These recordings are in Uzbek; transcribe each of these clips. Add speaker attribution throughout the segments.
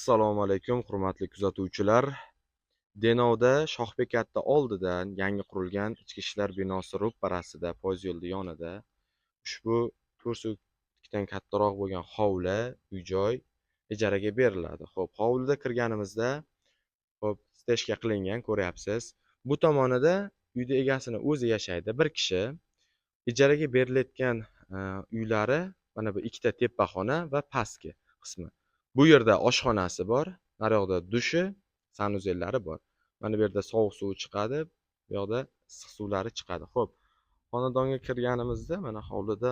Speaker 1: Assalomu alaykum, hurmatli kuzatuvchilar. Denovda Shohbekatda oldidan yangi qurilgan ichki ishlar binosi ro'parasida, poyezd yo'li yonida ushbu 4 sutkdan kattaroq bo'lgan hovli, uy-joy ijaraga beriladi. Xo'p, hovlida kirganimizda, stejka qilingan, ko'ryapsiz. Bu tomonida uyda egasini o'zi yashaydi, bir kishi. Ijaraga berilayotgan uylari mana bu ikkita tepaxona va pastki qismi. Bu yerda oshxonasi bor, naryoqda dushi, sanuzellari bor. Mana bu yerda sovuq suvi chiqadi, bu yoqda issiq suvlari chiqadi. Xo'p, xonadonga kirganimizda mana hovlida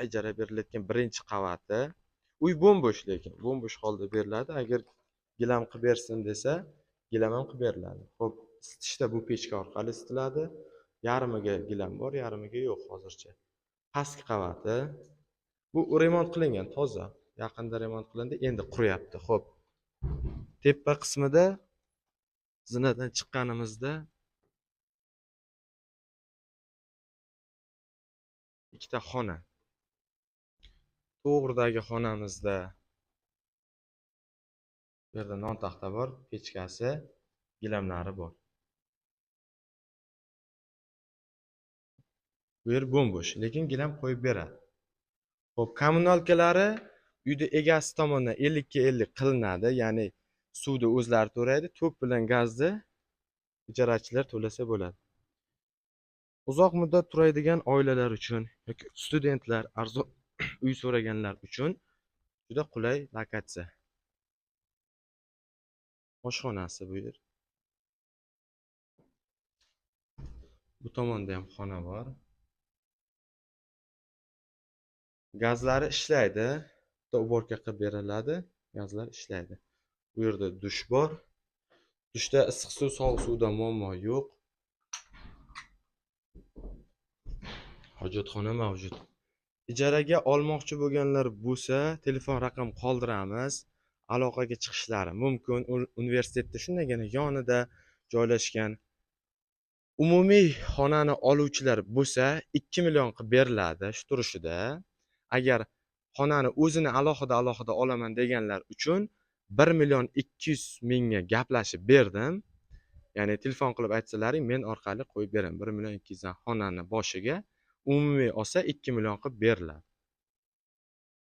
Speaker 1: ijara berilayotgan birinchi qavati. Uy bo'm-bo'sh, lekin bo'm-bo'sh holda beriladi. Agar gilam qilib bersin desa, gilam ham qilib beriladi. Xo'p, isitishda bu pechka orqali isitiladi. Yarmiga gilam bor, yarmiga yo'q hozircha. Pastki qavati. Bu remont qilingan, toza. Yaqinda remont qilindi, endi quryapti. Xo'p. Tepa qismida zinadan chiqqanimizda ikkita xona. To'g'ridagi xonamizda bu yerda non taxta bor, pechkasi, gilamlari bor. Bu yer bo'm-bo'sh, lekin gilam qo'yib beradi. Xo'p, kommunalkalari uyda egasi tomonidan 50 ga 50 qilinadi, ya'ni suvni o'zlari to'laydi, tok bilan gazni ijarachilar to'lasa bo'ladi. Uzoq muddat turadigan oilalar uchun yoki studentlar, arzon uy so'raganlar uchun juda qulay lokatsiya. Oshxonasi bu yer. Bu tomonda ham xona bor. Gazlari ishlaydi. Uborka qilib beriladi. Gazlar ishlaydi. Bu yerda dush bor. Dushda issiq suv, sovuq suvda muammo yo'q. Hojatxona mavjud. Ijaraga olmoqchi bo'lganlar bo'lsa, telefon raqam qoldiramiz. Aloqaga chiqishlari mumkin. Universitetda shundagina yonida joylashgan. Umumiy xonani oluvchilar bo'lsa 2 million qilib beriladi shu turishida. Agar xonani o'zini alohida olaman deganlar uchun 1 million 200 mingga gaplashib berdim. Ya'ni telefon qilib aytsalaring, men orqali qo'yib beraman. 1 million 200 dan xonani boshiga umumiy olsa 2 million qilib beriladi.